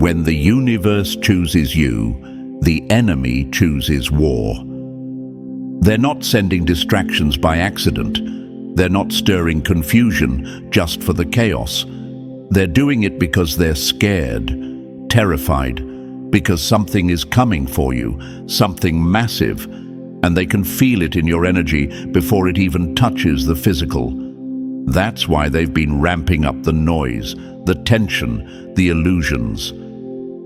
When the universe chooses you, the enemy chooses war. They're not sending distractions by accident. They're not stirring confusion just for the chaos. They're doing it because they're scared, terrified, because something is coming for you, something massive, and they can feel it in your energy before it even touches the physical. That's why they've been ramping up the noise, the tension, the illusions.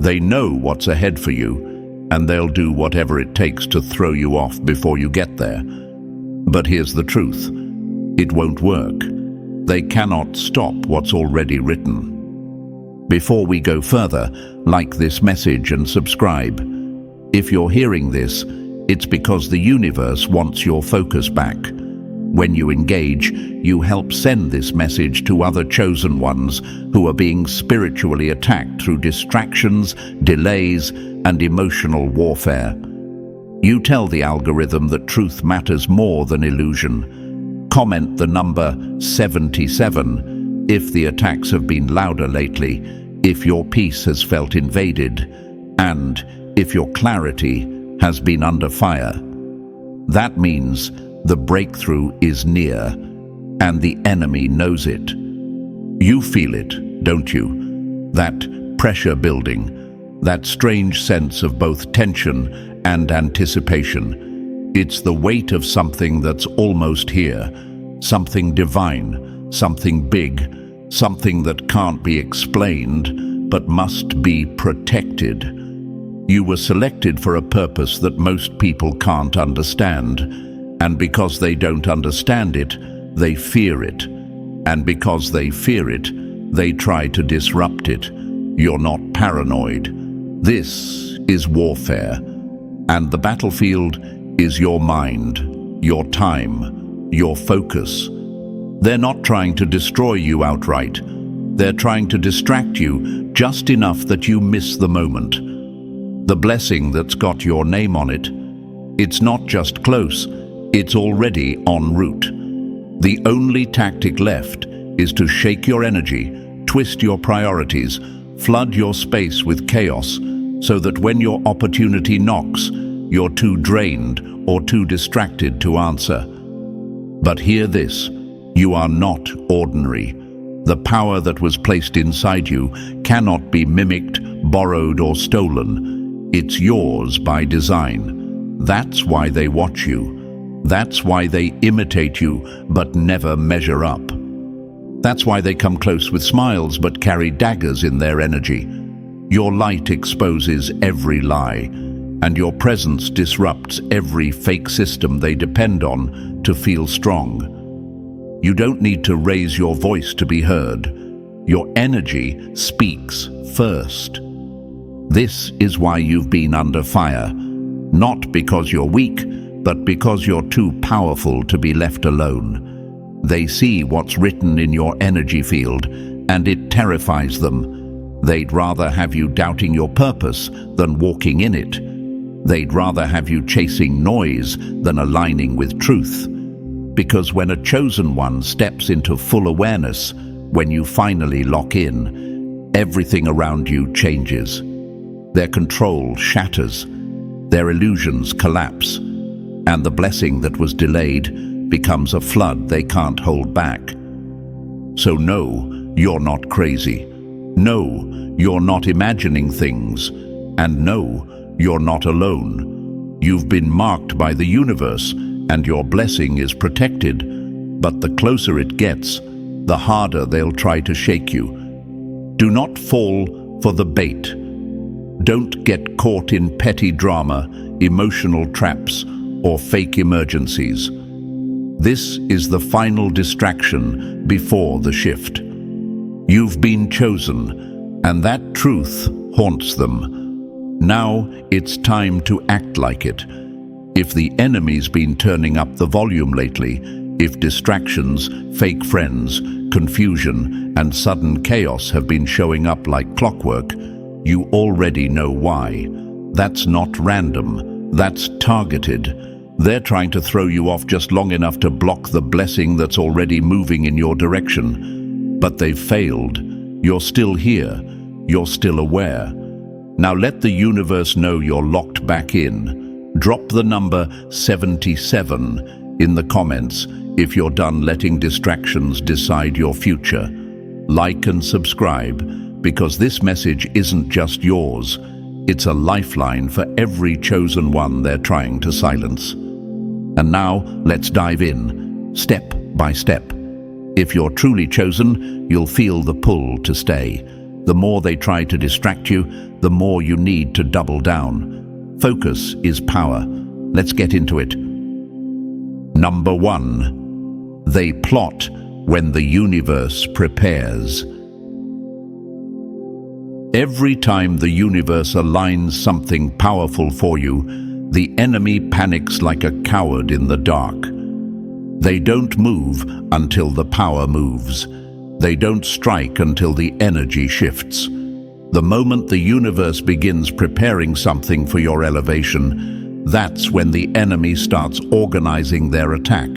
They know what's ahead for you, and they'll do whatever it takes to throw you off before you get there. But here's the truth. It won't work. They cannot stop what's already written. Before we go further, like this message and subscribe. If you're hearing this, it's because the universe wants your focus back. When you engage, you help send this message to other chosen ones who are being spiritually attacked through distractions, delays, and emotional warfare. You tell the algorithm that truth matters more than illusion. Comment the number 77 if the attacks have been louder lately, if your peace has felt invaded, and if your clarity has been under fire. That means the breakthrough is near, and the enemy knows it. You feel it, don't you? That pressure building, that strange sense of both tension and anticipation. It's the weight of something that's almost here, something divine, something big, something that can't be explained, but must be protected. You were selected for a purpose that most people can't understand. And because they don't understand it, they fear it. And because they fear it, they try to disrupt it. You're not paranoid. This is warfare. And the battlefield is your mind, your time, your focus. They're not trying to destroy you outright. They're trying to distract you just enough that you miss the moment. The blessing that's got your name on it, it's not just close. It's already en route. The only tactic left is to shake your energy, twist your priorities, flood your space with chaos, so that when your opportunity knocks, you're too drained or too distracted to answer. But hear this, you are not ordinary. The power that was placed inside you cannot be mimicked, borrowed, or stolen. It's yours by design. That's why they watch you. That's why they imitate you, but never measure up. That's why they come close with smiles, but carry daggers in their energy. Your light exposes every lie, and your presence disrupts every fake system they depend on to feel strong. You don't need to raise your voice to be heard. Your energy speaks first. This is why you've been under fire, not because you're weak, but because you're too powerful to be left alone. They see what's written in your energy field, and it terrifies them. They'd rather have you doubting your purpose than walking in it. They'd rather have you chasing noise than aligning with truth. Because when a chosen one steps into full awareness, when you finally lock in, everything around you changes. Their control shatters. Their illusions collapse. And the blessing that was delayed becomes a flood they can't hold back. So no, you're not crazy. No, you're not imagining things. And no, you're not alone. You've been marked by the universe, and your blessing is protected. But the closer it gets, the harder they'll try to shake you. Do not fall for the bait. Don't get caught in petty drama, emotional traps, or fake emergencies. This is the final distraction before the shift. You've been chosen, and that truth haunts them. Now it's time to act like it. If the enemy's been turning up the volume lately, if distractions, fake friends, confusion, and sudden chaos have been showing up like clockwork, you already know why. That's not random, that's targeted. They're trying to throw you off just long enough to block the blessing that's already moving in your direction. But they've failed. You're still here. You're still aware. Now let the universe know you're locked back in. Drop the number 77 in the comments if you're done letting distractions decide your future. Like and subscribe, because this message isn't just yours. It's a lifeline for every chosen one they're trying to silence. And now, let's dive in, step by step. If you're truly chosen, you'll feel the pull to stay. The more they try to distract you, the more you need to double down. Focus is power. Let's get into it. Number 1. They plot when the universe prepares. Every time the universe aligns something powerful for you, the enemy panics like a coward in the dark. They don't move until the power moves. They don't strike until the energy shifts. The moment the universe begins preparing something for your elevation, that's when the enemy starts organizing their attack.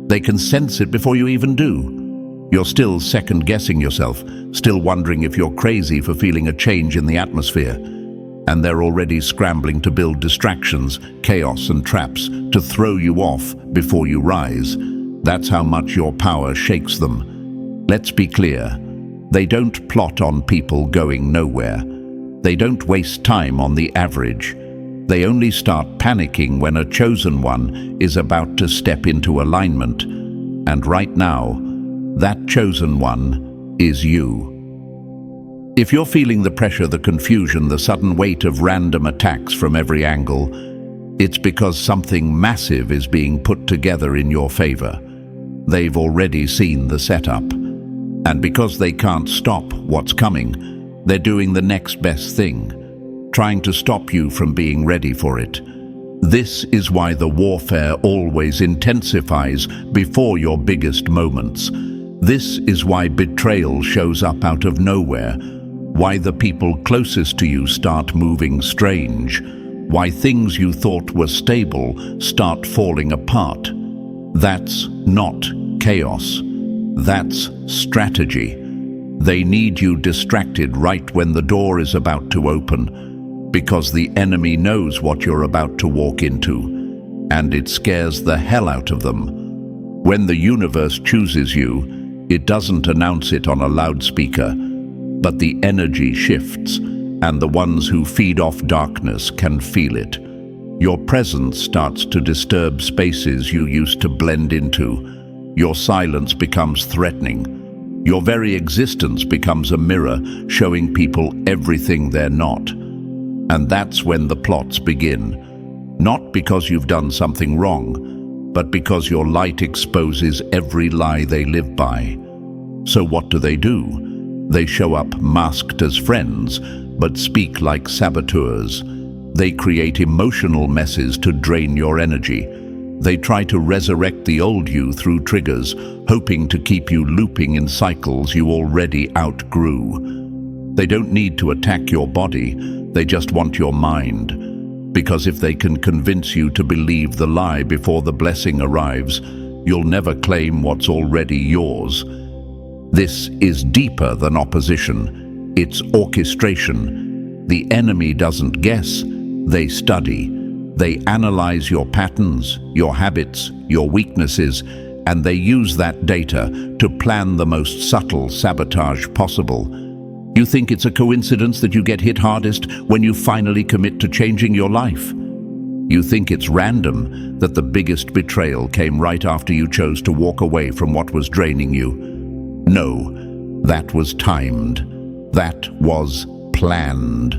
They can sense it before you even do. You're still second-guessing yourself, still wondering if you're crazy for feeling a change in the atmosphere. And they're already scrambling to build distractions, chaos and traps to throw you off before you rise. That's how much your power shakes them. Let's be clear. They don't plot on people going nowhere. They don't waste time on the average. They only start panicking when a chosen one is about to step into alignment. And right now, that chosen one is you. If you're feeling the pressure, the confusion, the sudden weight of random attacks from every angle, it's because something massive is being put together in your favor. They've already seen the setup. And because they can't stop what's coming, they're doing the next best thing, trying to stop you from being ready for it. This is why the warfare always intensifies before your biggest moments. This is why betrayal shows up out of nowhere, why the people closest to you start moving strange, why things you thought were stable start falling apart. That's not chaos. That's strategy. They need you distracted right when the door is about to open, because the enemy knows what you're about to walk into, and it scares the hell out of them. When the universe chooses you, it doesn't announce it on a loudspeaker, but the energy shifts, and the ones who feed off darkness can feel it. Your presence starts to disturb spaces you used to blend into. Your silence becomes threatening. Your very existence becomes a mirror showing people everything they're not. And that's when the plots begin. Not because you've done something wrong, but because your light exposes every lie they live by. So what do? They show up masked as friends, but speak like saboteurs. They create emotional messes to drain your energy. They try to resurrect the old you through triggers, hoping to keep you looping in cycles you already outgrew. They don't need to attack your body, they just want your mind. Because if they can convince you to believe the lie before the blessing arrives, you'll never claim what's already yours. This is deeper than opposition. It's orchestration. The enemy doesn't guess, they study. They analyze your patterns, your habits, your weaknesses, and they use that data to plan the most subtle sabotage possible. You think it's a coincidence that you get hit hardest when you finally commit to changing your life? You think it's random that the biggest betrayal came right after you chose to walk away from what was draining you? No, that was timed. That was planned.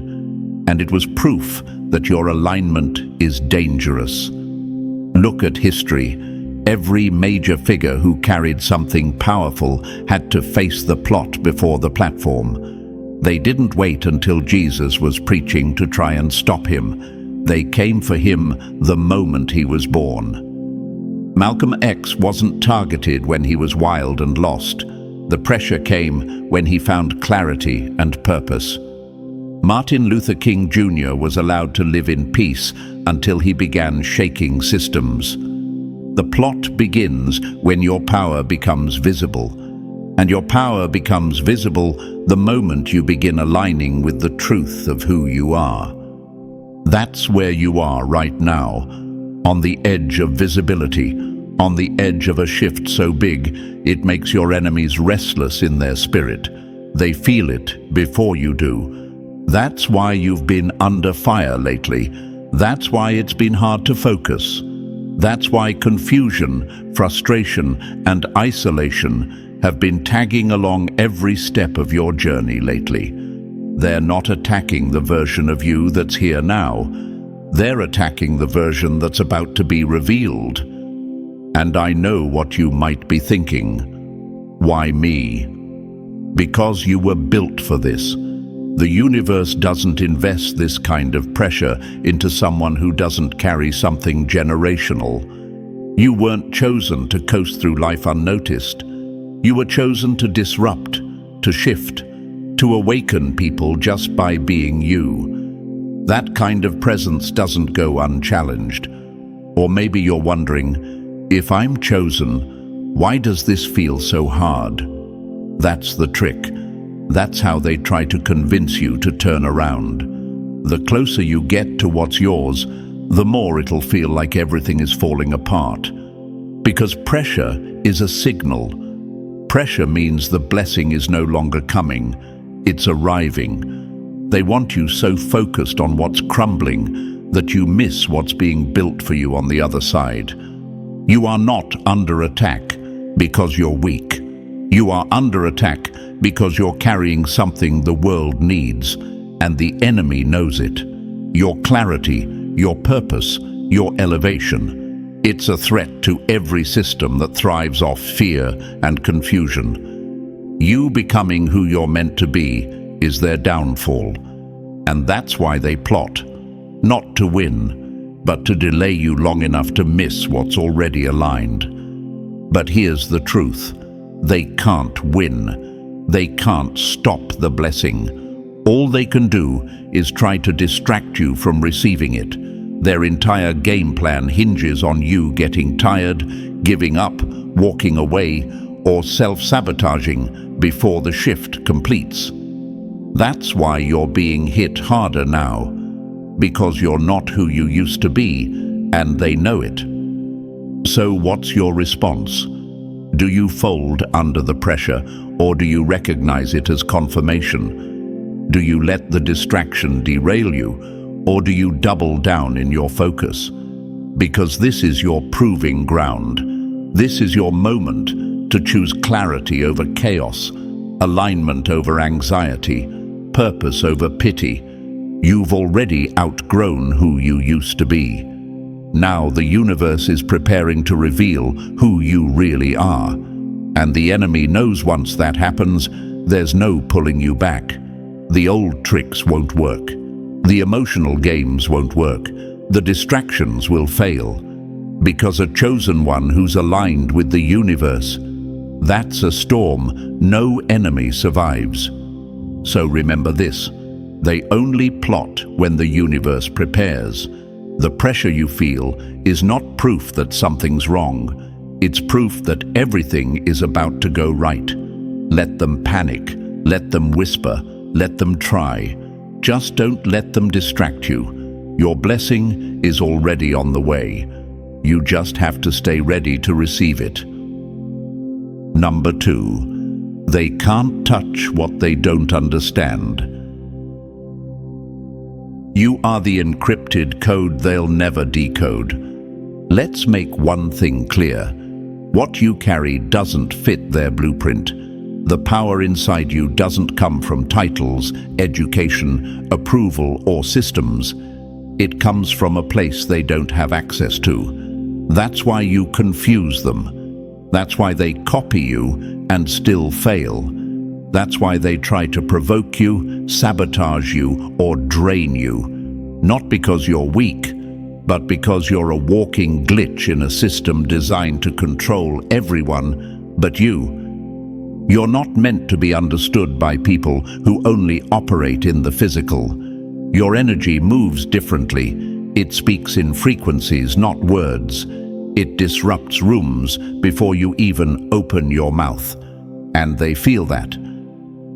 And it was proof that your alignment is dangerous. Look at history. Every major figure who carried something powerful had to face the plot before the platform. They didn't wait until Jesus was preaching to try and stop him. They came for him the moment he was born. Malcolm X wasn't targeted when he was wild and lost. The pressure came when he found clarity and purpose. Martin Luther King Jr. was allowed to live in peace until he began shaking systems. The plot begins when your power becomes visible. And your power becomes visible the moment you begin aligning with the truth of who you are. That's where you are right now, on the edge of visibility, on the edge of a shift so big it makes your enemies restless in their spirit. They feel it before you do. That's why you've been under fire lately. That's why it's been hard to focus. That's why confusion, frustration, and isolation have been tagging along every step of your journey lately. They're not attacking the version of you that's here now. They're attacking the version that's about to be revealed. And I know what you might be thinking. Why me? Because you were built for this. The universe doesn't invest this kind of pressure into someone who doesn't carry something generational. You weren't chosen to coast through life unnoticed. You were chosen to disrupt, to shift, to awaken people just by being you. That kind of presence doesn't go unchallenged. Or maybe you're wondering, if I'm chosen, why does this feel so hard? That's the trick. That's how they try to convince you to turn around. The closer you get to what's yours, the more it'll feel like everything is falling apart. Because pressure is a signal. Pressure means the blessing is no longer coming, it's arriving. They want you so focused on what's crumbling that you miss what's being built for you on the other side. You are not under attack because you're weak. You are under attack because you're carrying something the world needs, and the enemy knows it. Your clarity, your purpose, your elevation. It's a threat to every system that thrives off fear and confusion. You becoming who you're meant to be is their downfall. And that's why they plot, not to win, but to delay you long enough to miss what's already aligned. But here's the truth. They can't win. They can't stop the blessing. All they can do is try to distract you from receiving it. Their entire game plan hinges on you getting tired, giving up, walking away, or self-sabotaging before the shift completes. That's why you're being hit harder now, because you're not who you used to be, and they know it. So what's your response? Do you fold under the pressure, or do you recognize it as confirmation? Do you let the distraction derail you, or do you double down in your focus? Because this is your proving ground. This is your moment to choose clarity over chaos, alignment over anxiety, purpose over pity. You've already outgrown who you used to be. Now the universe is preparing to reveal who you really are. And the enemy knows once that happens, there's no pulling you back. The old tricks won't work. The emotional games won't work. The distractions will fail. Because a chosen one who's aligned with the universe, that's a storm no enemy survives. So remember this, they only plot when the universe prepares. The pressure you feel is not proof that something's wrong. It's proof that everything is about to go right. Let them panic, let them whisper, let them try. Just don't let them distract you. Your blessing is already on the way. You just have to stay ready to receive it. Number 2, they can't touch what they don't understand. You are the encrypted code they'll never decode. Let's make one thing clear. What you carry doesn't fit their blueprint. The power inside you doesn't come from titles, education, approval, or systems. It comes from a place they don't have access to. That's why you confuse them. That's why they copy you and still fail. That's why they try to provoke you, sabotage you, or drain you. Not because you're weak, but because you're a walking glitch in a system designed to control everyone but you. You're not meant to be understood by people who only operate in the physical. Your energy moves differently. It speaks in frequencies, not words. It disrupts rooms before you even open your mouth. and they feel that.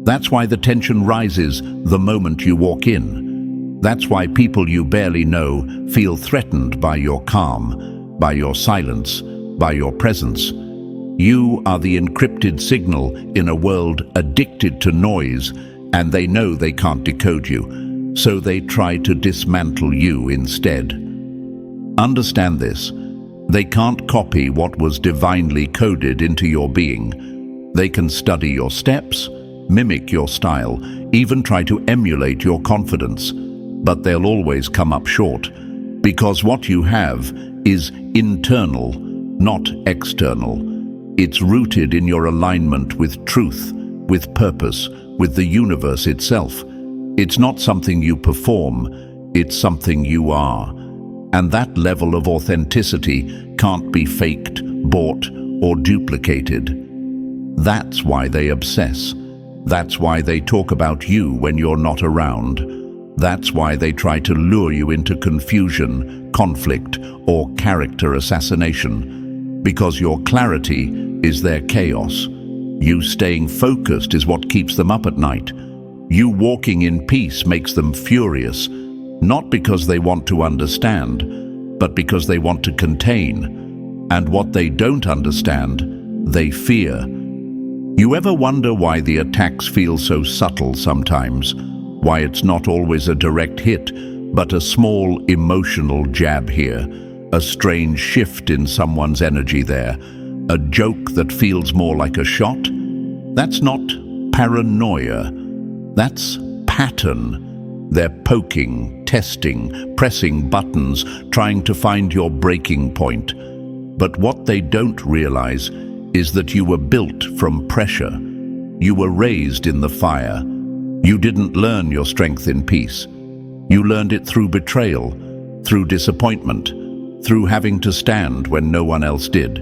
That's why the tension rises the moment you walk in. That's why people you barely know feel threatened by your calm, by your silence, by your presence. You are the encrypted signal in a world addicted to noise, and they know they can't decode you, so they try to dismantle you instead. Understand this. They can't copy what was divinely coded into your being. They can study your steps, mimic your style, even try to emulate your confidence, but they'll always come up short, because what you have is internal, not external. It's rooted in your alignment with truth, with purpose, with the universe itself. It's not something you perform, it's something you are. And that level of authenticity can't be faked, bought, or duplicated. That's why they obsess. That's why they talk about you when you're not around. That's why they try to lure you into confusion, conflict, or character assassination. Because your clarity is their chaos. You staying focused is what keeps them up at night. You walking in peace makes them furious, not because they want to understand, but because they want to contain. And what they don't understand, they fear. You ever wonder why the attacks feel so subtle sometimes? Why it's not always a direct hit, but a small emotional jab here, a strange shift in someone's energy there, a joke that feels more like a shot? That's not paranoia. That's pattern. They're poking, testing, pressing buttons, trying to find your breaking point. But what they don't realize is that you were built from pressure. You were raised in the fire. You didn't learn your strength in peace. You learned it through betrayal, through disappointment, through having to stand when no one else did.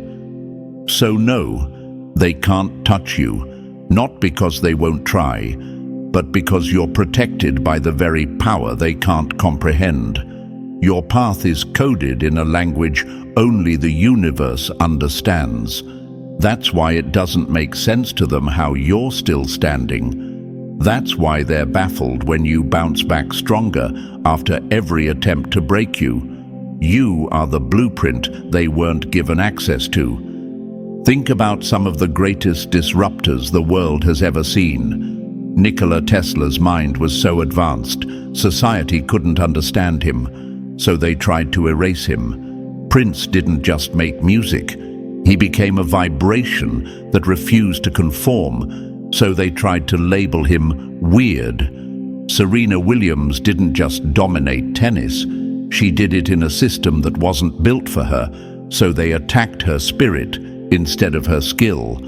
So no, they can't touch you, not because they won't try, but because you're protected by the very power they can't comprehend. Your path is coded in a language only the universe understands. That's why it doesn't make sense to them how you're still standing. That's why they're baffled when you bounce back stronger after every attempt to break you. You are the blueprint they weren't given access to. Think about some of the greatest disruptors the world has ever seen. Nikola Tesla's mind was so advanced, society couldn't understand him, so they tried to erase him. Prince didn't just make music. He became a vibration that refused to conform, so they tried to label him weird. Serena Williams didn't just dominate tennis. She did it in a system that wasn't built for her, so they attacked her spirit instead of her skill.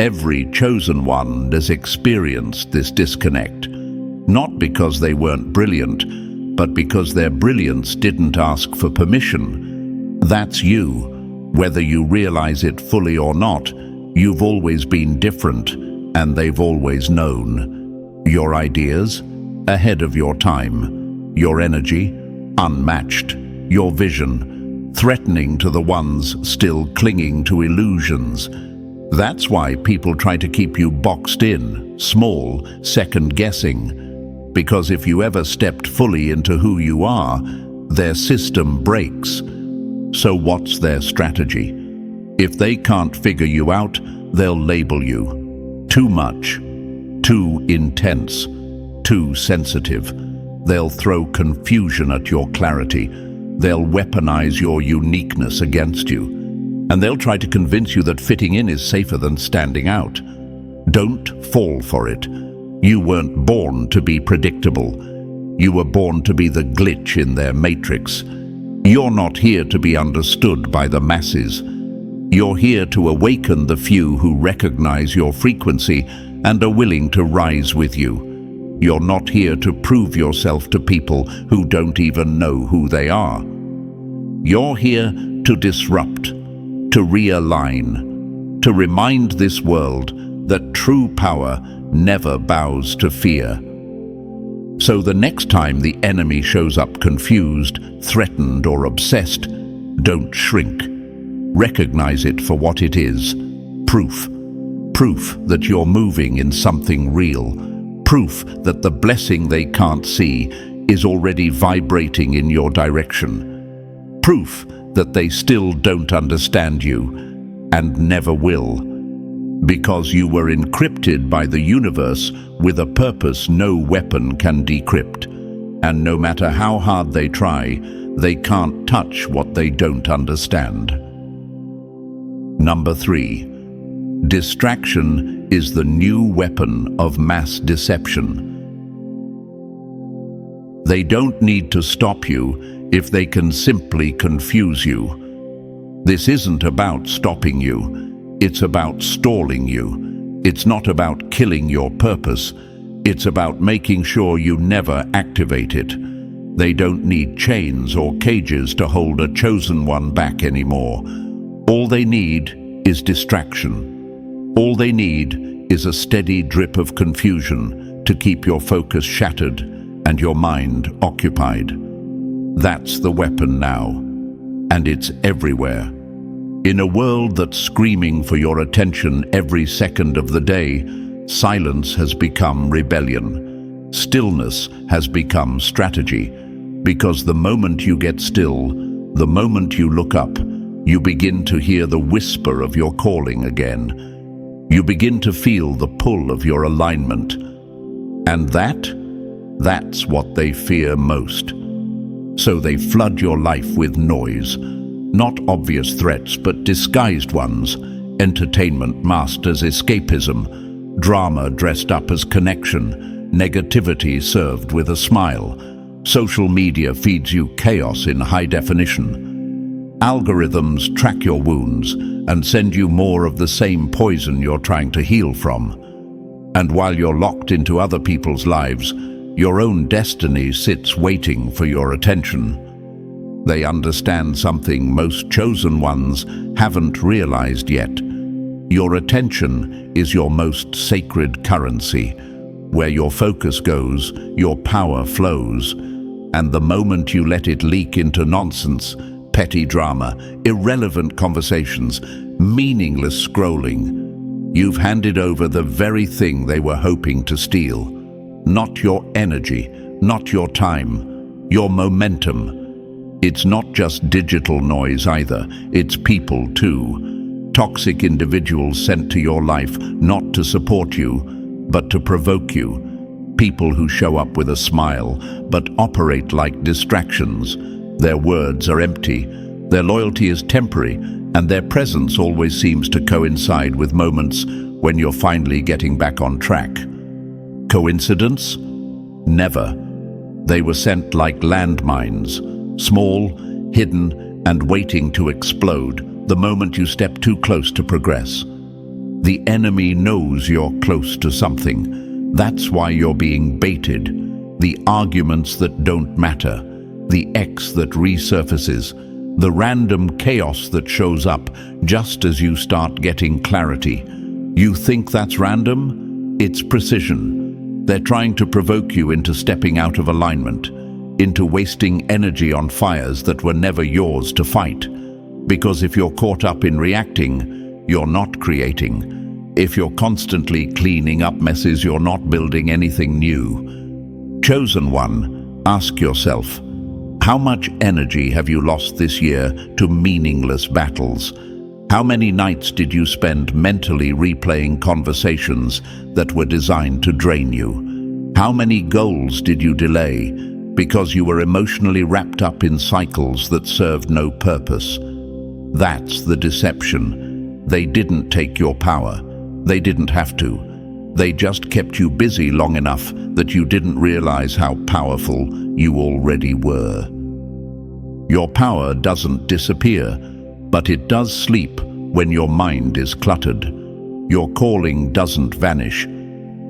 Every chosen one has experienced this disconnect, not because they weren't brilliant, but because their brilliance didn't ask for permission. That's you. Whether you realize it fully or not, you've always been different, and they've always known. Your ideas, ahead of your time. Your energy, unmatched. Your vision, threatening to the ones still clinging to illusions. That's why people try to keep you boxed in, small, second-guessing. Because if you ever stepped fully into who you are, their system breaks. So what's their strategy? If they can't figure you out, they'll label you. Too much, too intense, too sensitive. They'll throw confusion at your clarity. They'll weaponize your uniqueness against you. And they'll try to convince you that fitting in is safer than standing out. Don't fall for it. You weren't born to be predictable. You were born to be the glitch in their matrix. You're not here to be understood by the masses. You're here to awaken the few who recognize your frequency and are willing to rise with you. You're not here to prove yourself to people who don't even know who they are. You're here to disrupt, to realign, to remind this world that true power never bows to fear. So the next time the enemy shows up confused, threatened, or obsessed, don't shrink. Recognize it for what it is. Proof. proof that you're moving in something real, proof that the blessing they can't see is already vibrating in your direction, proof that they still don't understand you and never will, because you were encrypted by the universe with a purpose no weapon can decrypt, and no matter how hard they try, they can't touch what they don't understand. Number 3. Distraction is the new weapon of mass deception. They don't need to stop you if they can simply confuse you. This isn't about stopping you, it's about stalling you. It's not about killing your purpose, it's about making sure you never activate it. They don't need chains or cages to hold a chosen one back anymore. All they need is distraction. All they need is a steady drip of confusion to keep your focus shattered and your mind occupied. That's the weapon now, and it's everywhere. In a world that's screaming for your attention every second of the day, silence has become rebellion. Stillness has become strategy, because the moment you get still, the moment you look up, you begin to hear the whisper of your calling again. You begin to feel the pull of your alignment. And that's what they fear most. So they flood your life with noise. Not obvious threats, but disguised ones. Entertainment masked as escapism. Drama dressed up as connection. Negativity served with a smile. Social media feeds you chaos in high definition. Algorithms track your wounds and send you more of the same poison you're trying to heal from. And while you're locked into other people's lives, your own destiny sits waiting for your attention. They understand something most chosen ones haven't realized yet. Your attention is your most sacred currency. Where your focus goes, your power flows. And the moment you let it leak into nonsense, petty drama, irrelevant conversations, meaningless scrolling, you've handed over the very thing they were hoping to steal. Not your energy, not your time, your momentum. It's not just digital noise either, it's people too. Toxic individuals sent to your life not to support you, but to provoke you. People who show up with a smile, but operate like distractions. Their words are empty, their loyalty is temporary, and their presence always seems to coincide with moments when you're finally getting back on track. Coincidence? Never. They were sent like landmines, small, hidden, and waiting to explode the moment you step too close to progress. The enemy knows you're close to something. That's why you're being baited. The arguments that don't matter, the X that resurfaces, the random chaos that shows up just as you start getting clarity. You think that's random? It's precision. They're trying to provoke you into stepping out of alignment, into wasting energy on fires that were never yours to fight. Because if you're caught up in reacting, you're not creating. If you're constantly cleaning up messes, you're not building anything new. Chosen one, ask yourself, how much energy have you lost this year to meaningless battles? How many nights did you spend mentally replaying conversations that were designed to drain you? How many goals did you delay because you were emotionally wrapped up in cycles that served no purpose? That's the deception. They didn't take your power. They didn't have to. They just kept you busy long enough that you didn't realize how powerful you already were. Your power doesn't disappear, but it does sleep when your mind is cluttered. Your calling doesn't vanish,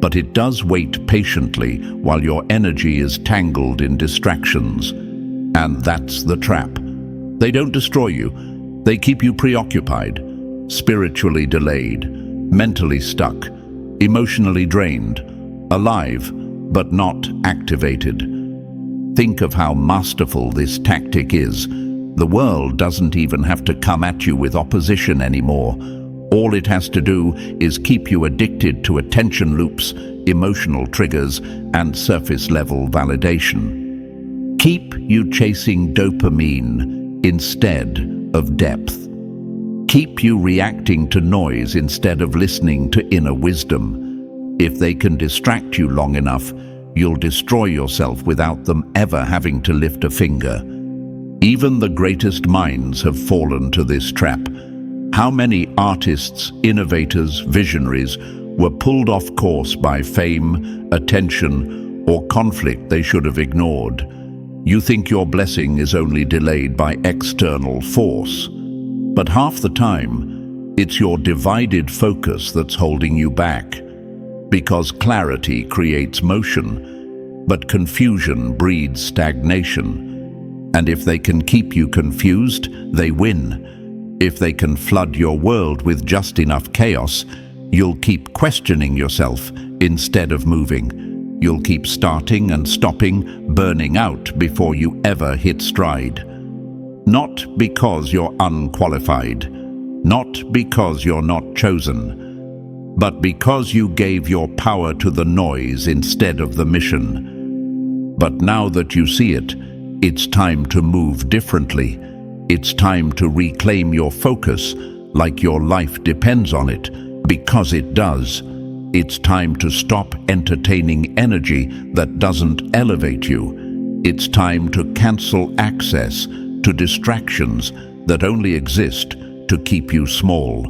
but it does wait patiently while your energy is tangled in distractions. And that's the trap. They don't destroy you. They keep you preoccupied, spiritually delayed, mentally stuck, emotionally drained, alive, but not activated. Think of how masterful this tactic is. The world doesn't even have to come at you with opposition anymore. All it has to do is keep you addicted to attention loops, emotional triggers, and surface-level validation. Keep you chasing dopamine instead of depth. Keep you reacting to noise instead of listening to inner wisdom. If they can distract you long enough, you'll destroy yourself without them ever having to lift a finger. Even the greatest minds have fallen to this trap. How many artists, innovators, visionaries were pulled off course by fame, attention, or conflict they should have ignored? You think your blessing is only delayed by external force, but half the time, it's your divided focus that's holding you back. Because clarity creates motion, but confusion breeds stagnation. And if they can keep you confused, they win. If they can flood your world with just enough chaos, you'll keep questioning yourself instead of moving. You'll keep starting and stopping, burning out before you ever hit stride. Not because you're unqualified, not because you're not chosen, but because you gave your power to the noise instead of the mission. But now that you see it, it's time to move differently. It's time to reclaim your focus like your life depends on it, because it does. It's time to stop entertaining energy that doesn't elevate you. It's time to cancel access to distractions that only exist to keep you small.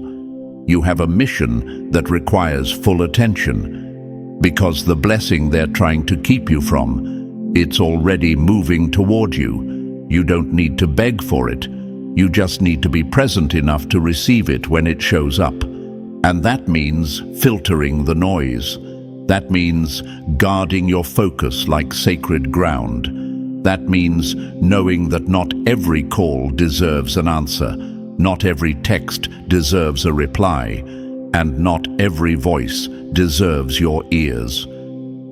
You have a mission that requires full attention, because the blessing they're trying to keep you from, it's already moving toward you. You don't need to beg for it. You just need to be present enough to receive it when it shows up. And that means filtering the noise. That means guarding your focus like sacred ground. That means knowing that not every call deserves an answer, not every text deserves a reply, and not every voice deserves your ears.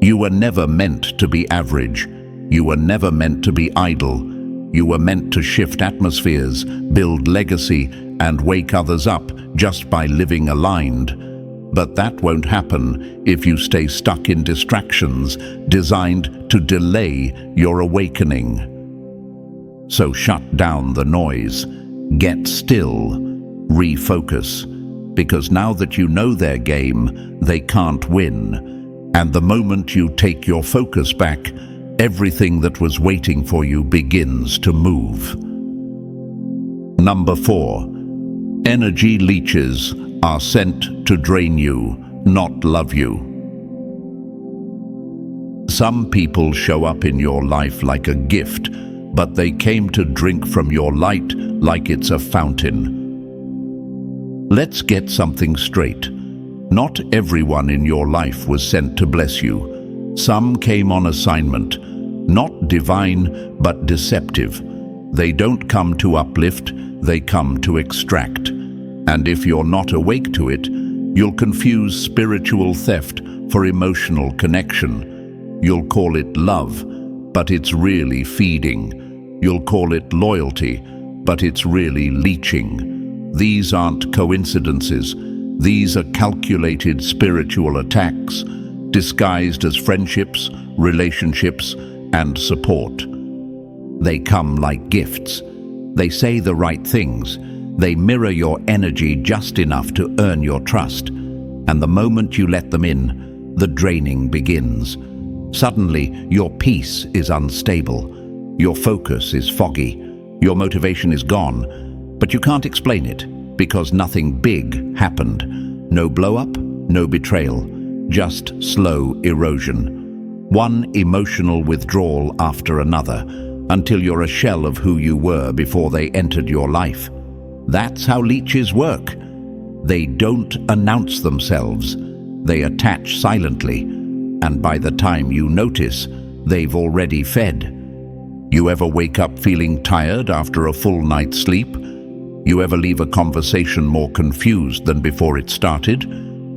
You were never meant to be average. You were never meant to be idle. You were meant to shift atmospheres, build legacy, and wake others up just by living aligned. But that won't happen if you stay stuck in distractions designed to delay your awakening. So shut down the noise, get still, refocus, because now that you know their game, they can't win. And the moment you take your focus back, everything that was waiting for you begins to move. Number 4. Energy leeches are sent to drain you, not love you. Some people show up in your life like a gift, but they came to drink from your light like it's a fountain. Let's get something straight. Not everyone in your life was sent to bless you. Some came on assignment, not divine, but deceptive. They don't come to uplift, they come to extract. And if you're not awake to it, you'll confuse spiritual theft for emotional connection. You'll call it love, but it's really feeding. You'll call it loyalty, but it's really leeching. These aren't coincidences. These are calculated spiritual attacks, disguised as friendships, relationships, and support. They come like gifts. They say the right things. They mirror your energy just enough to earn your trust. And the moment you let them in, the draining begins. Suddenly, your peace is unstable. Your focus is foggy. Your motivation is gone. But you can't explain it, because nothing big happened. No blow-up, no betrayal, just slow erosion. One emotional withdrawal after another, until you're a shell of who you were before they entered your life. That's how leeches work. They don't announce themselves. They attach silently, and by the time you notice, they've already fed. You ever wake up feeling tired after a full night's sleep? You ever leave a conversation more confused than before it started?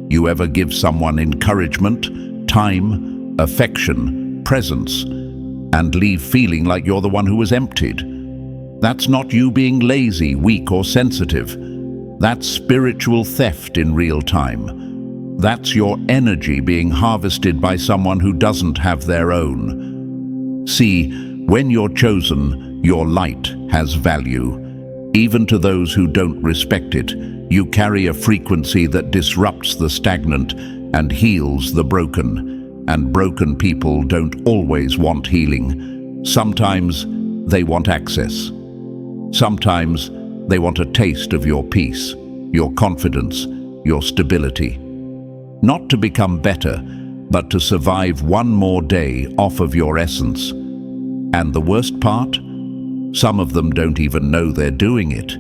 You ever give someone encouragement, time, affection, presence, and leave feeling like you're the one who was emptied? That's not you being lazy, weak, or sensitive. That's spiritual theft in real time. That's your energy being harvested by someone who doesn't have their own. See, when you're chosen, your light has value. Even to those who don't respect it, you carry a frequency that disrupts the stagnant and heals the broken. And broken people don't always want healing. Sometimes they want access. Sometimes they want a taste of your peace, your confidence, your stability. Not to become better, but to survive one more day off of your essence. And the worst part? Some of them don't even know they're doing it.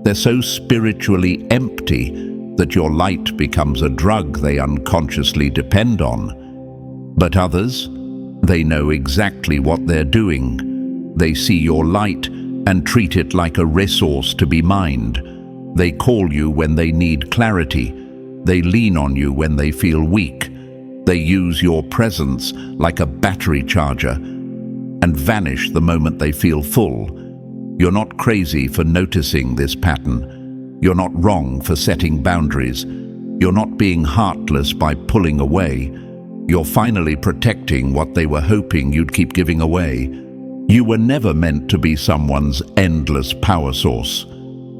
They're so spiritually empty that your light becomes a drug they unconsciously depend on. But others, they know exactly what they're doing. They see your light and treat it like a resource to be mined. They call you when they need clarity. They lean on you when they feel weak. They use your presence like a battery charger and vanish the moment they feel full. You're not crazy for noticing this pattern. You're not wrong for setting boundaries. You're not being heartless by pulling away. You're finally protecting what they were hoping you'd keep giving away. You were never meant to be someone's endless power source.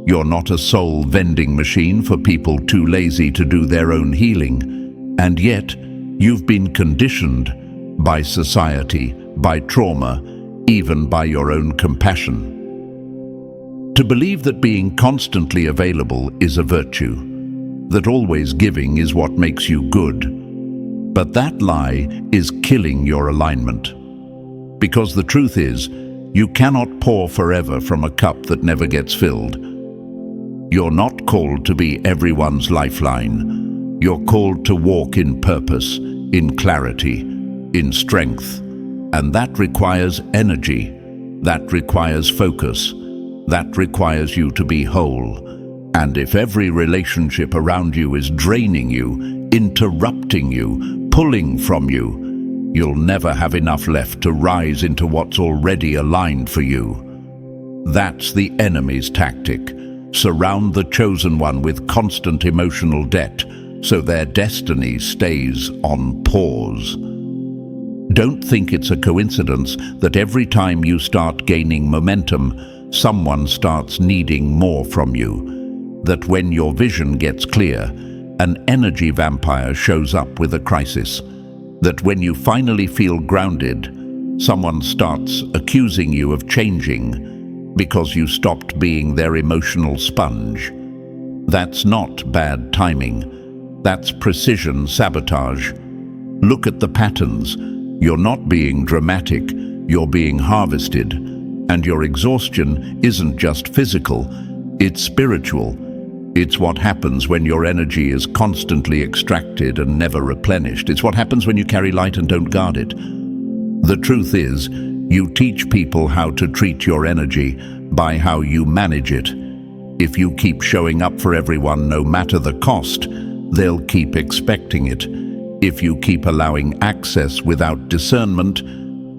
You're not a soul vending machine for people too lazy to do their own healing. And yet, you've been conditioned by society, by trauma, even by your own compassion. To believe that being constantly available is a virtue, that always giving is what makes you good. But that lie is killing your alignment. Because the truth is, you cannot pour forever from a cup that never gets filled. You're not called to be everyone's lifeline. You're called to walk in purpose, in clarity, in strength. And that requires energy. That requires focus. That requires you to be whole. And if every relationship around you is draining you, interrupting you, pulling from you, you'll never have enough left to rise into what's already aligned for you. That's the enemy's tactic. Surround the chosen one with constant emotional debt, so their destiny stays on pause. Don't think it's a coincidence that every time you start gaining momentum, someone starts needing more from you. That when your vision gets clear, an energy vampire shows up with a crisis. That when you finally feel grounded, someone starts accusing you of changing because you stopped being their emotional sponge. That's not bad timing. That's precision sabotage. Look at the patterns. You're not being dramatic, you're being harvested. And your exhaustion isn't just physical, it's spiritual. It's what happens when your energy is constantly extracted and never replenished. It's what happens when you carry light and don't guard it. The truth is, you teach people how to treat your energy by how you manage it. If you keep showing up for everyone no matter the cost, they'll keep expecting it. If you keep allowing access without discernment,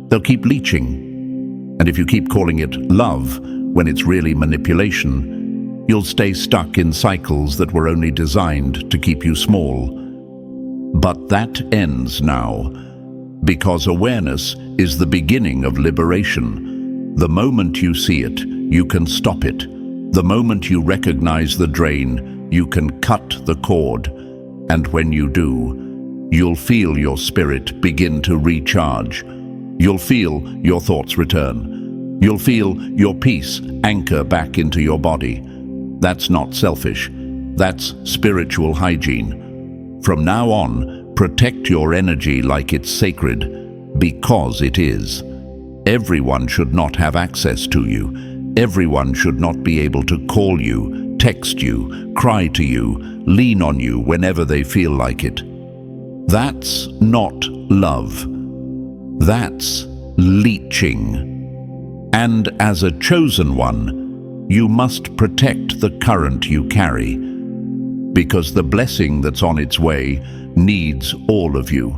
they'll keep leeching. And if you keep calling it love when it's really manipulation, you'll stay stuck in cycles that were only designed to keep you small. But that ends now, because awareness is the beginning of liberation. The moment you see it, you can stop it. The moment you recognize the drain, you can cut the cord. And when you do, you'll feel your spirit begin to recharge. You'll feel your thoughts return. You'll feel your peace anchor back into your body. That's not selfish. That's spiritual hygiene. From now on, protect your energy like it's sacred, because it is. Everyone should not have access to you. Everyone should not be able to call you, text you, cry to you, lean on you whenever they feel like it. That's not love. That's leeching. And as a chosen one, you must protect the current you carry, because the blessing that's on its way needs all of you,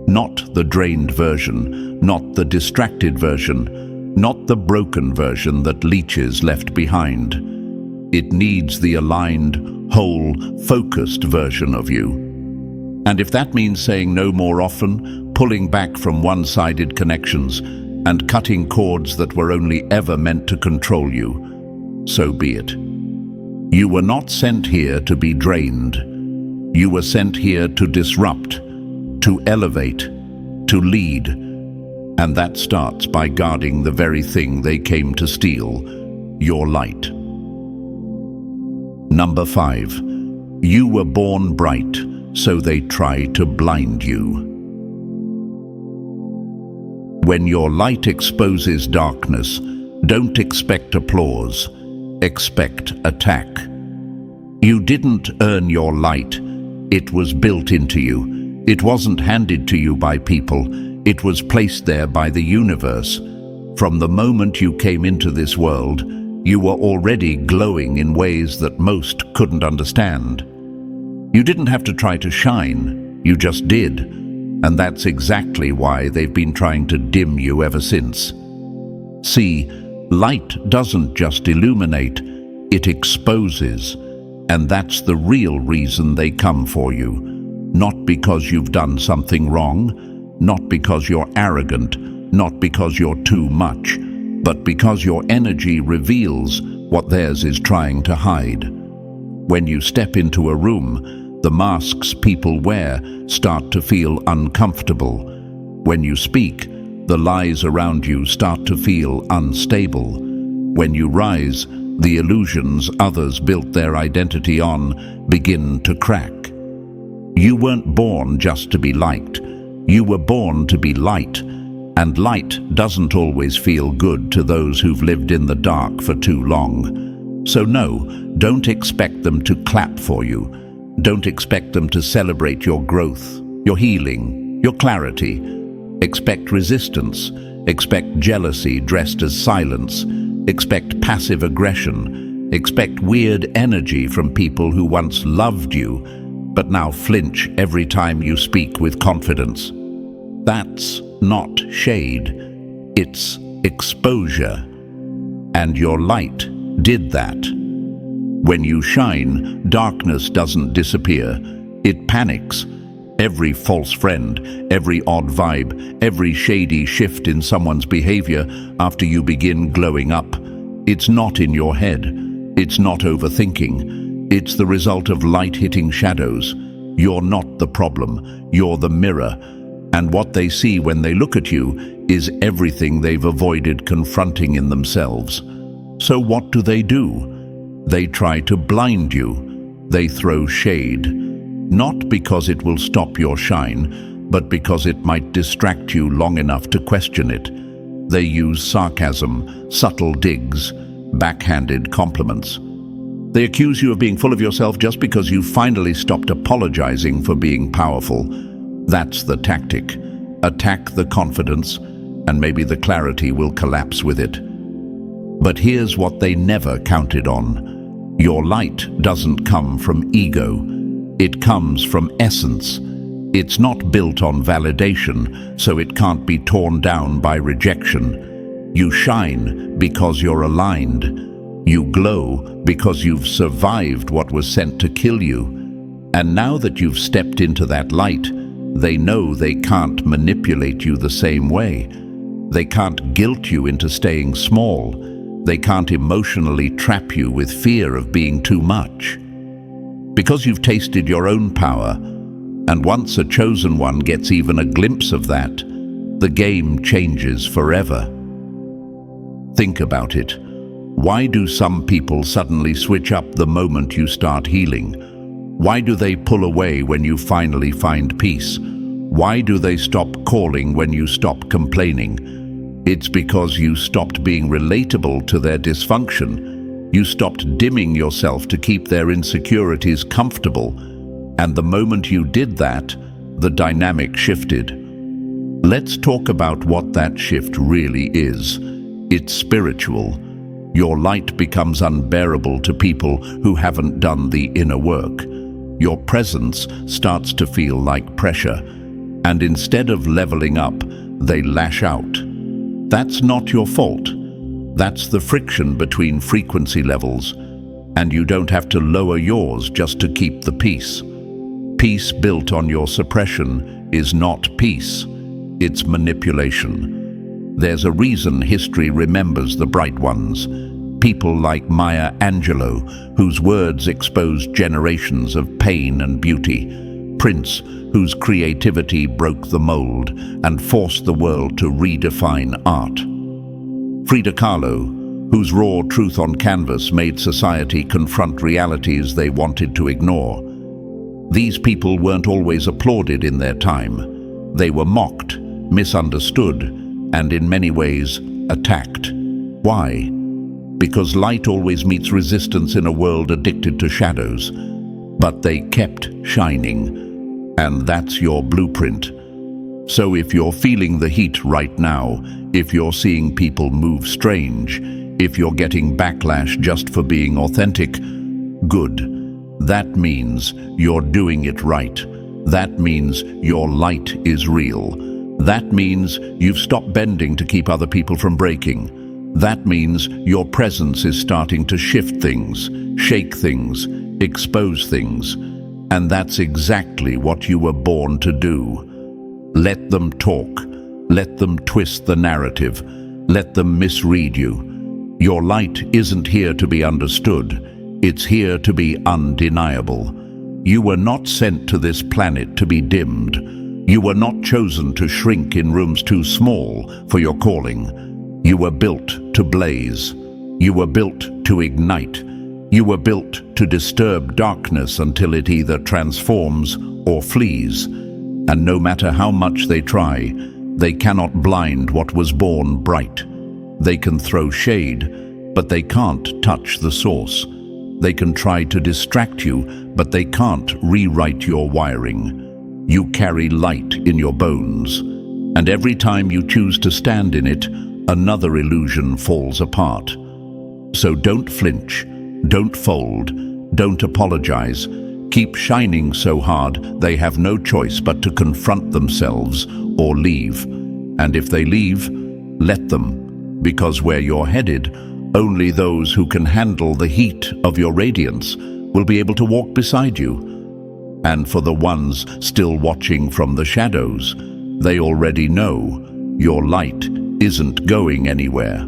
not the drained version, not the distracted version, not the broken version that leeches left behind. It needs the aligned, whole, focused version of you. And if that means saying no more often, pulling back from one-sided connections, and cutting cords that were only ever meant to control you, so be it. You were not sent here to be drained. You were sent here to disrupt, to elevate, to lead. And that starts by guarding the very thing they came to steal, your light. Number 5. You were born bright, so they try to blind you. When your light exposes darkness, don't expect applause, expect attack. You didn't earn your light, it was built into you. It wasn't handed to you by people, it was placed there by the universe. From the moment you came into this world, you were already glowing in ways that most couldn't understand. You didn't have to try to shine, you just did. And that's exactly why they've been trying to dim you ever since. See, light doesn't just illuminate, it exposes. And that's the real reason they come for you. Not because you've done something wrong, not because you're arrogant, not because you're too much, but because your energy reveals what theirs is trying to hide. When you step into a room, the masks people wear start to feel uncomfortable. When you speak, the lies around you start to feel unstable. When you rise, the illusions others built their identity on begin to crack. You weren't born just to be liked. You were born to be light, and light doesn't always feel good to those who've lived in the dark for too long. So no, don't expect them to clap for you. Don't expect them to celebrate your growth, your healing, your clarity. Expect resistance. Expect jealousy dressed as silence. Expect passive aggression. Expect weird energy from people who once loved you, but now flinch every time you speak with confidence. That's not shade. It's exposure. And your light did that. When you shine, darkness doesn't disappear. It panics. Every false friend, every odd vibe, every shady shift in someone's behavior after you begin glowing up. It's not in your head. It's not overthinking. It's the result of light hitting shadows. You're not the problem. You're the mirror. And what they see when they look at you is everything they've avoided confronting in themselves. So what do? They try to blind you. They throw shade. Not because it will stop your shine, but because it might distract you long enough to question it. They use sarcasm, subtle digs, backhanded compliments. They accuse you of being full of yourself just because you finally stopped apologizing for being powerful. That's the tactic. Attack the confidence, and maybe the clarity will collapse with it. But here's what they never counted on. Your light doesn't come from ego. It comes from essence. It's not built on validation, so it can't be torn down by rejection. You shine because you're aligned. You glow because you've survived what was sent to kill you. And now that you've stepped into that light, they know they can't manipulate you the same way. They can't guilt you into staying small. They can't emotionally trap you with fear of being too much. Because you've tasted your own power, and once a chosen one gets even a glimpse of that, the game changes forever. Think about it. Why do some people suddenly switch up the moment you start healing? Why do they pull away when you finally find peace? Why do they stop calling when you stop complaining? It's because you stopped being relatable to their dysfunction. You stopped dimming yourself to keep their insecurities comfortable. And the moment you did that, the dynamic shifted. Let's talk about what that shift really is. It's spiritual. Your light becomes unbearable to people who haven't done the inner work. Your presence starts to feel like pressure. And instead of leveling up, they lash out. That's not your fault. That's the friction between frequency levels. And you don't have to lower yours just to keep the peace. Peace built on your suppression is not peace, it's manipulation. There's a reason history remembers the bright ones. People like Maya Angelou, whose words exposed generations of pain and beauty. Prince, whose creativity broke the mold and forced the world to redefine art. Frida Kahlo, whose raw truth on canvas made society confront realities they wanted to ignore. These people weren't always applauded in their time. They were mocked, misunderstood, and in many ways, attacked. Why? Because light always meets resistance in a world addicted to shadows. But they kept shining, and that's your blueprint. So if you're feeling the heat right now, if you're seeing people move strange, if you're getting backlash just for being authentic, good. That means you're doing it right. That means your light is real. That means you've stopped bending to keep other people from breaking. That means your presence is starting to shift things, shake things, expose things. And that's exactly what you were born to do. Let them talk. Let them twist the narrative. Let them misread you. Your light isn't here to be understood. It's here to be undeniable. You were not sent to this planet to be dimmed. You were not chosen to shrink in rooms too small for your calling. You were built to blaze. You were built to ignite. You were built to disturb darkness until it either transforms or flees. And no matter how much they try, they cannot blind what was born bright. They can throw shade, but they can't touch the source. They can try to distract you, but they can't rewrite your wiring. You carry light in your bones, and every time you choose to stand in it, another illusion falls apart. So don't flinch, don't fold, don't apologize. Keep shining so hard they have no choice but to confront themselves or leave. And if they leave, let them, because where you're headed, only those who can handle the heat of your radiance will be able to walk beside you. And for the ones still watching from the shadows, they already know your light isn't going anywhere.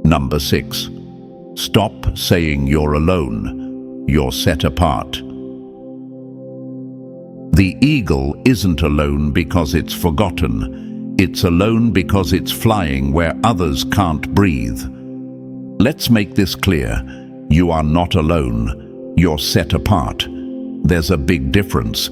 Number 6. Stop saying you're alone. You're set apart. The eagle isn't alone because it's forgotten. It's alone because it's flying where others can't breathe. Let's make this clear. You are not alone. You're set apart. There's a big difference.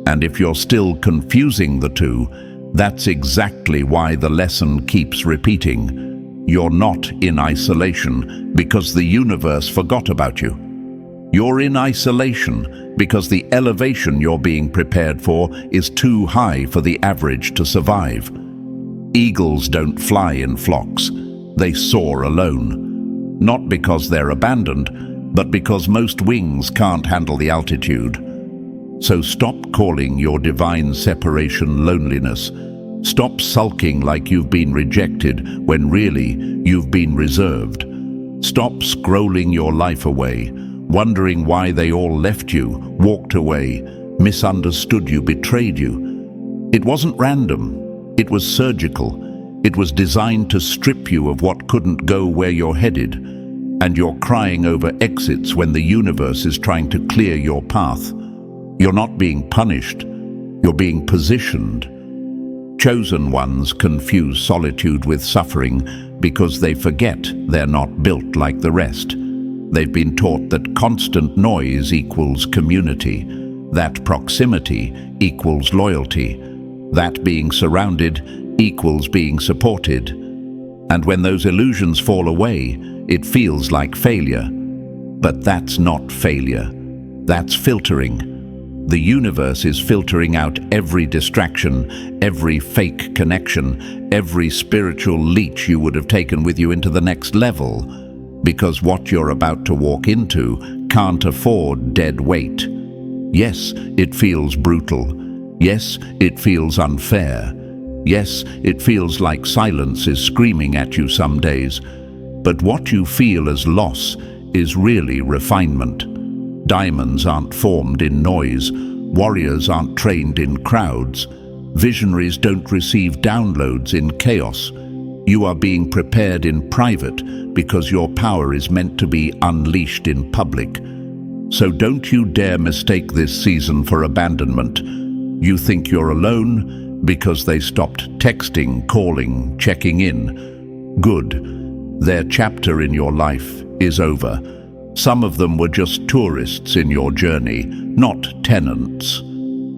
And if you're still confusing the two, that's exactly why the lesson keeps repeating. You're not in isolation because the universe forgot about you. You're in isolation because the elevation you're being prepared for is too high for the average to survive. Eagles don't fly in flocks. They soar alone. Not because they're abandoned, but because most wings can't handle the altitude. So stop calling your divine separation loneliness. Stop sulking like you've been rejected when really you've been reserved. Stop scrolling your life away, wondering why they all left you, walked away, misunderstood you, betrayed you. It wasn't random. It was surgical. It was designed to strip you of what couldn't go where you're headed. And you're crying over exits when the universe is trying to clear your path. You're not being punished. You're being positioned. Chosen ones confuse solitude with suffering because they forget they're not built like the rest. They've been taught that constant noise equals community, that proximity equals loyalty, that being surrounded equals being supported. And when those illusions fall away, it feels like failure. But that's not failure. That's filtering. The universe is filtering out every distraction, every fake connection, every spiritual leech you would have taken with you into the next level, because what you're about to walk into can't afford dead weight. Yes, it feels brutal. Yes, it feels unfair. Yes, it feels like silence is screaming at you some days. But what you feel as loss is really refinement. Diamonds aren't formed in noise. Warriors aren't trained in crowds. Visionaries don't receive downloads in chaos. You are being prepared in private because your power is meant to be unleashed in public. So don't you dare mistake this season for abandonment. You think you're alone because they stopped texting, calling, checking in. Good. Their chapter in your life is over. Some of them were just tourists in your journey, not tenants.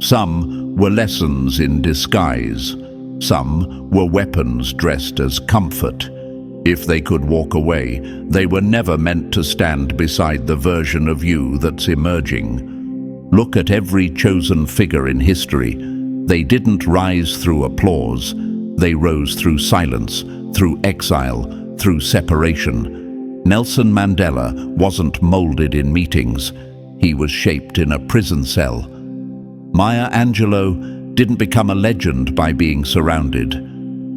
Some were lessons in disguise. Some were weapons dressed as comfort. If they could walk away, they were never meant to stand beside the version of you that's emerging. Look at every chosen figure in history. They didn't rise through applause. They rose through silence, through exile, through separation. Nelson Mandela wasn't molded in meetings. He was shaped in a prison cell. Maya Angelou didn't become a legend by being surrounded.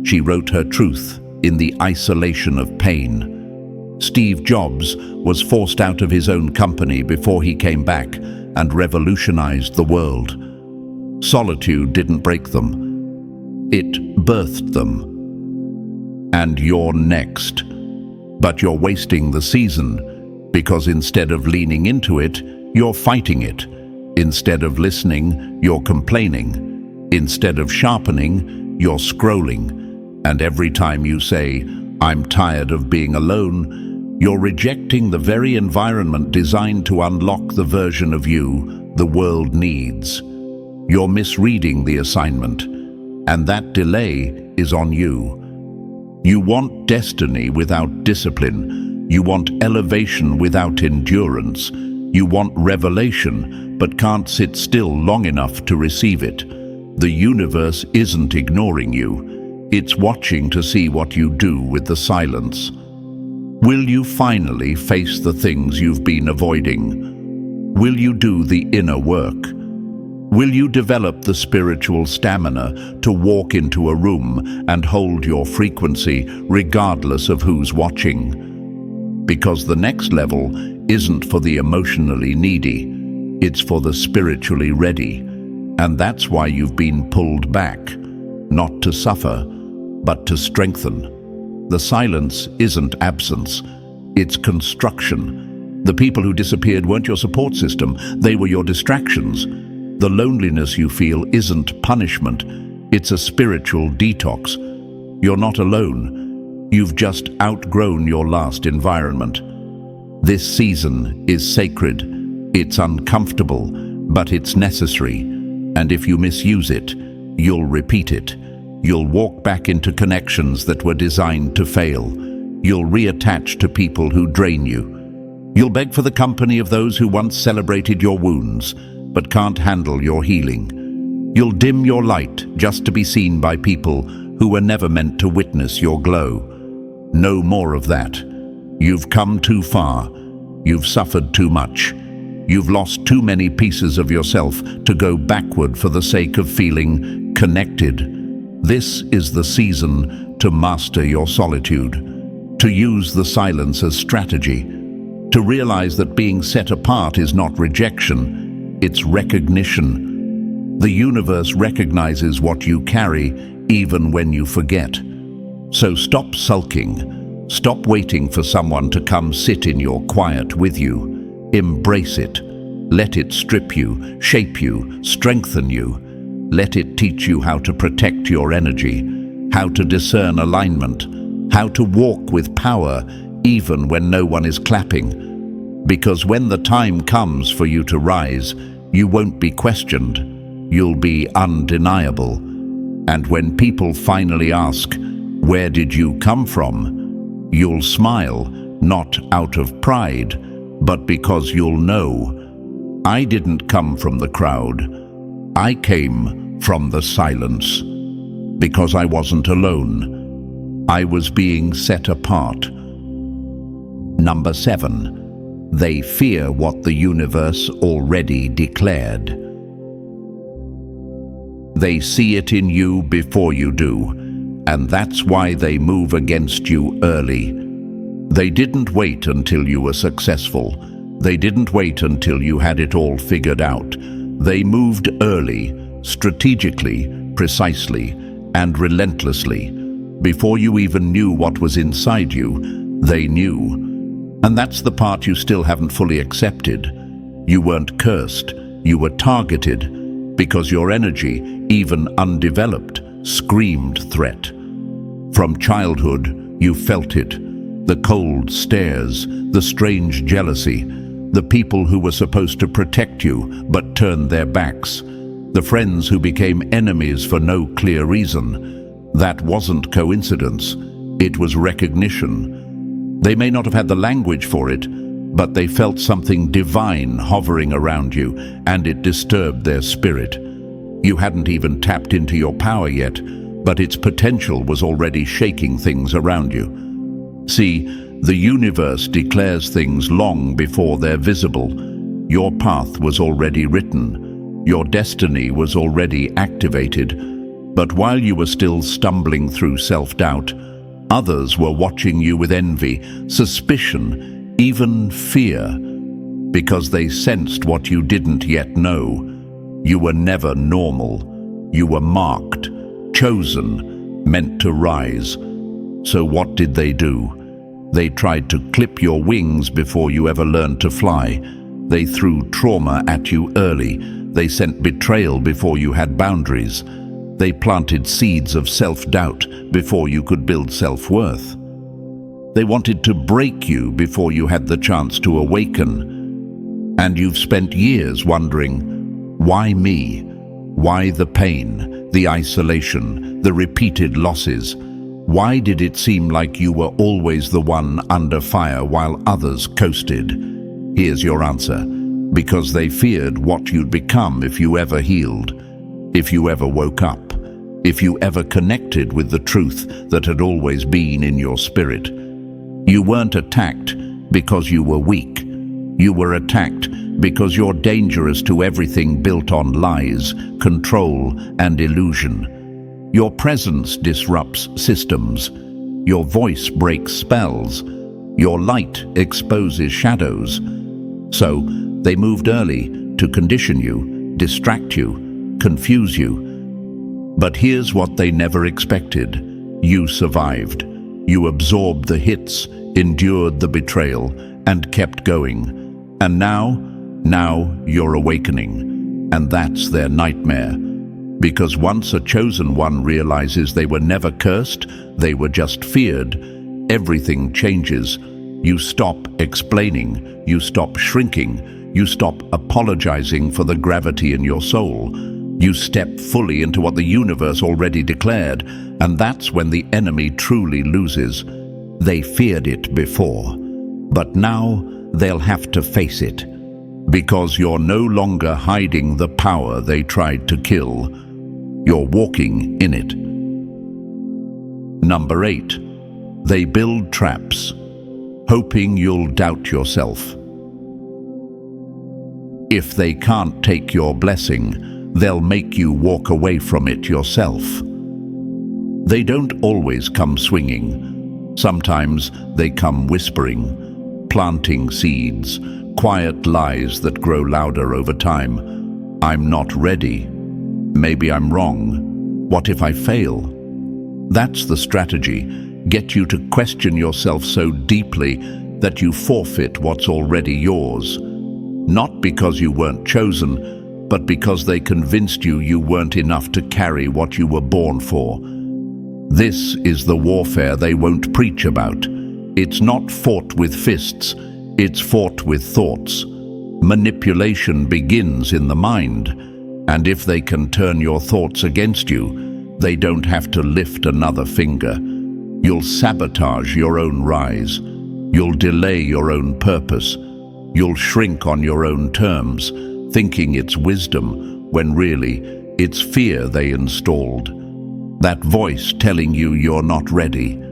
She wrote her truth in the isolation of pain. Steve Jobs was forced out of his own company before he came back and revolutionized the world. Solitude didn't break them. It birthed them. And you're next. But you're wasting the season because instead of leaning into it, you're fighting it. Instead of listening, you're complaining. Instead of sharpening, you're scrolling. And every time you say, "I'm tired of being alone," you're rejecting the very environment designed to unlock the version of you the world needs. You're misreading the assignment, and that delay is on you. You want destiny without discipline. You want elevation without endurance. You want revelation, but can't sit still long enough to receive it. The universe isn't ignoring you. It's watching to see what you do with the silence. Will you finally face the things you've been avoiding? Will you do the inner work? Will you develop the spiritual stamina to walk into a room and hold your frequency regardless of who's watching? Because the next level isn't for the emotionally needy, it's for the spiritually ready. And that's why you've been pulled back, not to suffer, but to strengthen. The silence isn't absence, it's construction. The people who disappeared weren't your support system, they were your distractions. The loneliness you feel isn't punishment, it's a spiritual detox. You're not alone, you've just outgrown your last environment. This season is sacred, it's uncomfortable, but it's necessary. And if you misuse it, you'll repeat it. You'll walk back into connections that were designed to fail. You'll reattach to people who drain you. You'll beg for the company of those who once celebrated your wounds, but can't handle your healing. You'll dim your light just to be seen by people who were never meant to witness your glow. No more of that. You've come too far. You've suffered too much. You've lost too many pieces of yourself to go backward for the sake of feeling connected. This is the season to master your solitude, to use the silence as strategy, to realize that being set apart is not rejection, it's recognition. The universe recognizes what you carry even when you forget. So stop sulking. Stop waiting for someone to come sit in your quiet with you. Embrace it. Let it strip you, shape you, strengthen you. Let it teach you how to protect your energy, how to discern alignment, how to walk with power even when no one is clapping. Because when the time comes for you to rise, you won't be questioned. You'll be undeniable. And when people finally ask, "Where did you come from?" you'll smile, not out of pride, but because you'll know, I didn't come from the crowd. I came from the silence. Because I wasn't alone. I was being set apart. Number 7. They fear what the universe already declared. They see it in you before you do, and that's why they move against you early. They didn't wait until you were successful. They didn't wait until you had it all figured out. They moved early, strategically, precisely, and relentlessly. Before you even knew what was inside you, they knew. And that's the part you still haven't fully accepted. You weren't cursed, you were targeted, because your energy, even undeveloped, screamed threat. From childhood, you felt it. The cold stares, the strange jealousy, the people who were supposed to protect you but turned their backs, the friends who became enemies for no clear reason. That wasn't coincidence, it was recognition. They may not have had the language for it, but they felt something divine hovering around you, and it disturbed their spirit. You hadn't even tapped into your power yet, but its potential was already shaking things around you. See, the universe declares things long before they're visible. Your path was already written. Your destiny was already activated. But while you were still stumbling through self-doubt, others were watching you with envy, suspicion, even fear, because they sensed what you didn't yet know. You were never normal. You were marked, chosen, meant to rise. So what did they do? They tried to clip your wings before you ever learned to fly. They threw trauma at you early. They sent betrayal before you had boundaries. They planted seeds of self-doubt before you could build self-worth. They wanted to break you before you had the chance to awaken. And you've spent years wondering, why me? Why the pain, the isolation, the repeated losses? Why did it seem like you were always the one under fire while others coasted? Here's your answer. Because they feared what you'd become if you ever healed, if you ever woke up, if you ever connected with the truth that had always been in your spirit. You weren't attacked because you were weak. You were attacked because you're dangerous to everything built on lies, control, and illusion. Your presence disrupts systems. Your voice breaks spells. Your light exposes shadows. So they moved early to condition you, distract you, confuse you. But here's what they never expected. You survived. You absorbed the hits, endured the betrayal, and kept going. And now you're awakening. And that's their nightmare. Because once a chosen one realizes they were never cursed, they were just feared, everything changes. You stop explaining, you stop shrinking, you stop apologizing for the gravity in your soul. You step fully into what the universe already declared, and that's when the enemy truly loses. They feared it before, but now they'll have to face it. Because you're no longer hiding the power they tried to kill. You're walking in it. Number 8. They build traps, hoping you'll doubt yourself. If they can't take your blessing, they'll make you walk away from it yourself. They don't always come swinging. Sometimes they come whispering, planting seeds, quiet lies that grow louder over time. I'm not ready. Maybe I'm wrong. What if I fail? That's the strategy. Get you to question yourself so deeply that you forfeit what's already yours. Not because you weren't chosen, but because they convinced you weren't enough to carry what you were born for. This is the warfare they won't preach about. It's not fought with fists, it's fought with thoughts. Manipulation begins in the mind. And if they can turn your thoughts against you, they don't have to lift another finger. You'll sabotage your own rise. You'll delay your own purpose. You'll shrink on your own terms, thinking it's wisdom, when really it's fear they installed. That voice telling you you're not ready.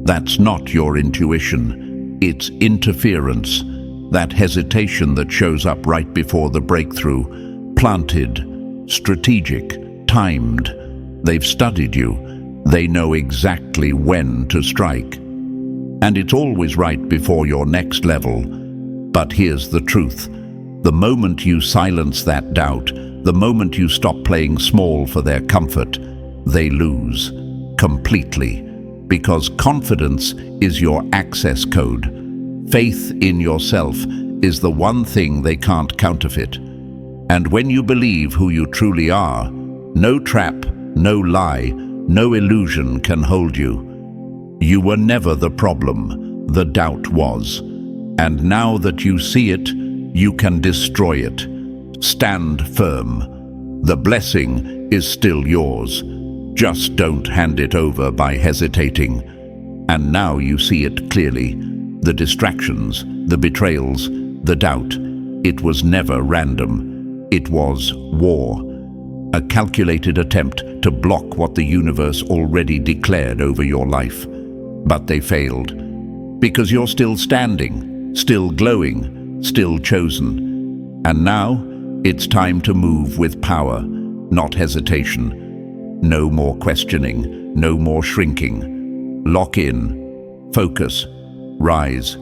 That's not your intuition. It's interference. That hesitation that shows up right before the breakthrough. Planted. Strategic, timed. They've studied you. They know exactly when to strike. And it's always right before your next level. But here's the truth. The moment you silence that doubt, the moment you stop playing small for their comfort, they lose completely. Because confidence is your access code. Faith in yourself is the one thing they can't counterfeit. And when you believe who you truly are, no trap, no lie, no illusion can hold you. You were never the problem, the doubt was. And now that you see it, you can destroy it. Stand firm. The blessing is still yours. Just don't hand it over by hesitating. And now you see it clearly. The distractions, the betrayals, the doubt. It was never random. It was war. A calculated attempt to block what the universe already declared over your life. But they failed. Because you're still standing, still glowing, still chosen. And now, it's time to move with power, not hesitation. No more questioning, no more shrinking. Lock in, focus, rise.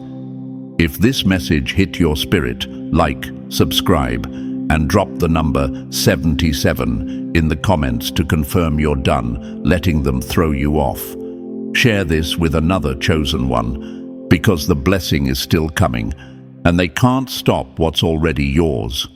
If this message hit your spirit, like, subscribe, and drop the number 77 in the comments to confirm you're done letting them throw you off. Share this with another chosen one, because the blessing is still coming, and they can't stop what's already yours.